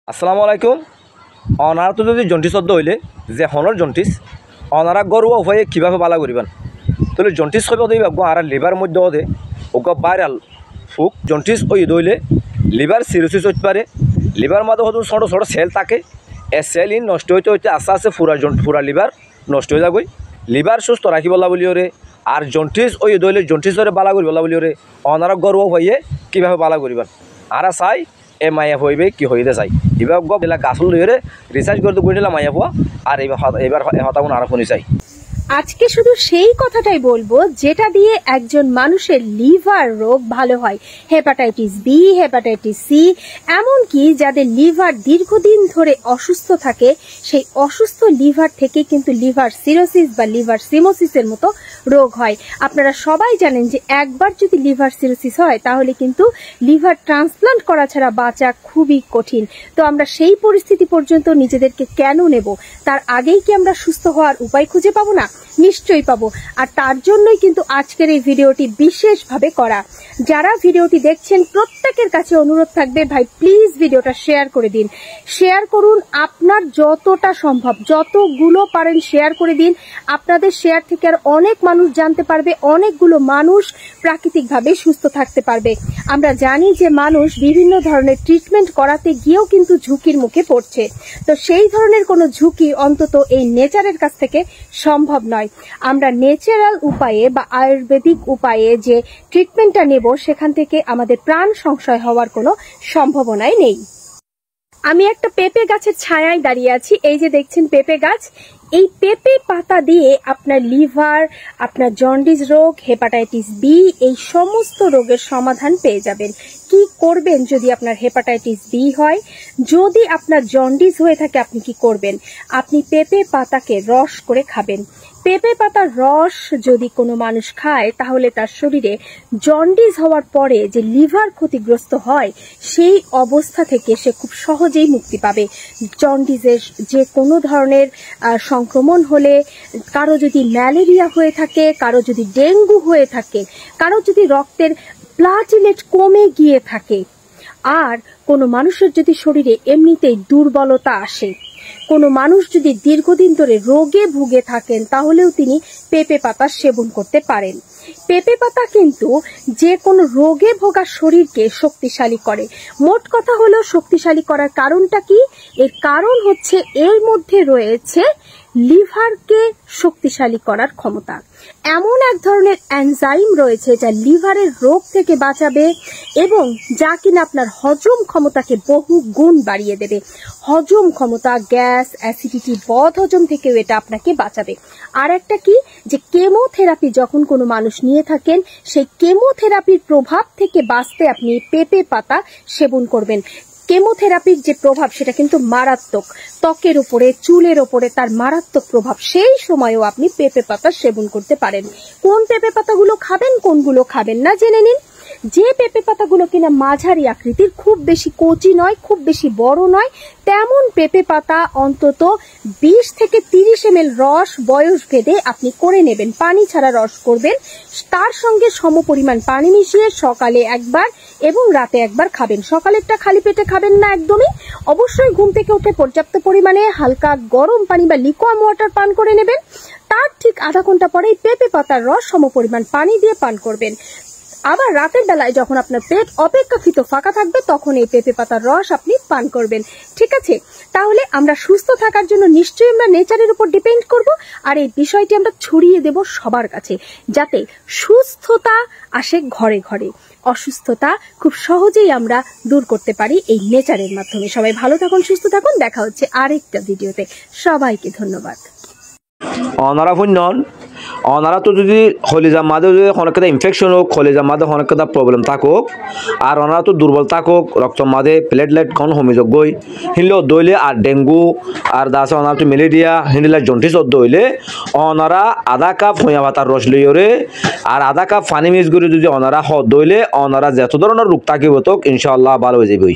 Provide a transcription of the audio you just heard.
আসসালামু আলাইকুম। অনারা তো যদি জন্টিস হইলে যে হনর জন্টিস অনারা গরুয়া উপায়ে কীভাবে বালা করিবেন তাহলে জন্টিস হইব দইব আর লিভার মধ্যে ওদে ওকে ভাইরাল ফুক জন্টিস ওই দইলে লিভার সিরোসিস হতে পারে। লিভার মধ্যে হয়তো ছোটো ছোটো সেল থাকে, এ সেল নষ্ট হইতে হইতে আস্তে আস্তে পুরা লিভার নষ্ট হয়ে যাবই। লিভার সুস্থ রাখিব বলি ওরে আর জন্টিস ওই দইলে জন্টিসরে বালা করিব বলি ওরে অনারা গরুয়া উপায়ে কীভাবে বালা করিবেন আর চাই এ মাইয়া হইবে কি হইতে চাই এবার গেলা গাছল ধরে রিসার্চ করতে বইলা মাইয়া হওয়া আর এবার হতাগুন আরো শুনি চাই। আজকে শুধু সেই কথাটাই বলবো যেটা দিয়ে একজন মানুষের লিভার রোগ ভালো হয়, হেপাটাইটিস বি, হেপাটাইটিস সি, এমনকি যাদের লিভার দীর্ঘদিন ধরে অসুস্থ থাকে সেই অসুস্থ লিভার থেকে কিন্তু লিভার সিরোসিস বা লিভার সিমোসিসের মতো রোগ হয়। আপনারা সবাই জানেন যে একবার যদি লিভার সিরোসিস হয় তাহলে কিন্তু লিভার ট্রান্সপ্লান্ট করা ছাড়া বাঁচা খুবই কঠিন। তো আমরা সেই পরিস্থিতি পর্যন্ত নিজেদেরকে কেন নেব? তার আগেই কি আমরা সুস্থ হওয়ার উপায় খুঁজে পাবো না? নিশ্চয়ই পাবো। আর তার জন্যই কিন্তু আজকের এই ভিডিওটি বিশেষভাবে করা। যারা ভিডিওটি দেখছেন প্রত্যেকের কাছে অনুরোধ থাকবে, ভাই প্লিজ ভিডিওটা শেয়ার করে দিন। শেয়ার করুন আপনার যতটা সম্ভব, যতগুলো পারেন শেয়ার করে দিন। আপনাদের শেয়ার থেকে আর অনেক মানুষ জানতে পারবে, অনেকগুলো মানুষ প্রাকৃতিকভাবে সুস্থ থাকতে পারবে। আমরা জানি যে মানুষ বিভিন্ন ধরনের ট্রিটমেন্ট করাতে গিয়েও কিন্তু ঝুঁকির মুখে পড়ছে। তো সেই ধরনের কোনো ঝুঁকি অন্তত এই নেচারের কাছ থেকে সম্ভব নয়। আমরা ন্যাচারাল উপায়ে বা আয়ুর্বেদিক উপায়ে যে ট্রিটমেন্টটা নেব সেখান থেকে আমাদের প্রাণ সংশয় হওয়ার কোনো সম্ভাবনাই নেই। আমি একটা পেঁপে গাছের ছায়ায় দাঁড়িয়ে আছি। এই যে দেখছেন পেঁপে গাছ, এই পেঁপে পাতা দিয়ে আপনার লিভার, আপনার জন্ডিস রোগ, হেপাটাইটিস বি, এই সমস্ত রোগের সমাধান পেয়ে যাবেন। কি করবেন যদি আপনার হেপাটাইটিস বি হয়? যদি আপনার জন্ডিস হয়ে থাকে আপনি কি করবেন? আপনি পেঁপে পাতাকে রস করে খাবেন। পেঁপে পাতার রস যদি কোনো মানুষ খায় তাহলে তার শরীরে জন্ডিস হওয়ার পরে যে লিভার ক্ষতিগ্রস্ত হয় সেই অবস্থা থেকে সে খুব সহজেই মুক্তি পাবে। জন্ডিসের যে কোনো ধরনের সংক্রমণ হলে, কারো যদি ম্যালেরিয়া হয়ে থাকে, কারো যদি ডেঙ্গু হয়ে থাকে, কারো যদি রক্তের প্লাটিলেট কমে গিয়ে থাকে, আর কোনো মানুষের যদি শরীরে এমনিতেই দুর্বলতা আসে, কোনো মানুষ যদি দীর্ঘদিন ধরে রোগে ভুগে থাকেন তাহলেও তিনি পেঁপে পাতা সেবন করতে পারেন। পেঁপে পাতা কিন্তু যে কোনো রোগে ভোগা শরীরকে শক্তিশালী করে। মোট কথা হলো শক্তিশালী করার কারণটা কি? এর কারণ হচ্ছে এর মধ্যে রয়েছে লিভারকে শক্তিশালী করার ক্ষমতা। এমন এক ধরনের এনজাইম রয়েছে যা লিভারের রোগ থেকে বাঁচাবে এবং যা কিনা আপনার হজম ক্ষমতাকে বহু গুণ বাড়িয়ে দেবে। হজম ক্ষমতা, গ্যাস, অ্যাসিডিটি, বদ হজম থেকেও এটা আপনাকে বাঁচাবে। আর একটা কি, যে কেমোথেরাপি যখন কোনো মানুষ নিয়ে থাকেন সেই কেমোথেরাপির প্রভাব থেকে বাঁচতে আপনি পেঁপে পাতা সেবন করবেন। কেমোথেরাপির যে প্রভাব সেটা কিন্তু মারাত্মক, ত্বকের উপরে, চুলের উপরে তার মারাত্মক প্রভাব। সেই সময়ও আপনি পেঁপে পাতা সেবন করতে পারেন। কোন পেঁপে পাতাগুলো খাবেন, কোনগুলো খাবেন না জেনে নিন। যে পেঁপে পাতাগুলো কিনা মাঝারি আকৃতির, খুব বেশি কচি নয়, খুব বেশি বড় নয়, তেমন পেঁপে পাতা অন্তত 20 থেকে 30 ml রস বয়স ভেদে আপনি করে নেবেন। পানি ছাড়া রস করবেন, তার সঙ্গে সমপরিমাণ পানি মিশিয়ে সকালে একবার এবং রাতে একবার খাবেন। সকালেরটা খালি পেটে খাবেন না একদমই, অবশ্যই ঘুম থেকে উঠে পর্যাপ্ত পরিমাণে হালকা গরম পানি বা লিকুয়াম ওয়াটার পান করে নেবেন। তার ঠিক আধা ঘন্টা পরেই পেঁপে পাতার রস সমপরিমাণ পানি দিয়ে পান করবেন। আবার রাতের বেলায় যখন আপনার পেট অপেক্ষাকৃত ফাঁকা থাকবে তখন এই পেঁপে পাতার রস আপনি পান করবেন। ঠিক আছে? তাহলে আমরা সুস্থ থাকার জন্য নিশ্চয়ই আমরা নেচারের উপর ডিপেন্ড করব, আর এই বিষয়টি আমরা ছড়িয়ে দেব সবার কাছে, যাতে সুস্থতা আসে ঘরে ঘরে। অসুস্থতা খুব সহজেই আমরা দূর করতে পারি এই নেচারের মাধ্যমে। সবাই ভালো থাকুন, সুস্থ থাকুন। দেখা হচ্ছে আরেকটা ভিডিওতে। সবাইকে ধন্যবাদ। অনারা শুনন অনারা তো যদি কলিজার মাঝে যদি অনেকটা ইনফেকশন হোক, কলিজার মাঝে অনেকটা প্রবলেম থাকুক, আর ওনারা তো দুর্বল থাকুক, রক্তর মাঝে প্লেটলেট কম কমিযোগ গই হিনলে দইলে, আর ডেঙ্গু আর দাসে ওনারা তো ম্যালেরিয়া হিনলে জন্ডিস দইলে ওনারা আধা কাপ হইয়া পাতার রস লইরে আর আধা কাপ পানি মিক্স করে যদি ওনারা দইলে ওনারা যত ধরনের রোগ থাকিব তো ইনশাআল্লাহ ভালো হয়ে যাবে।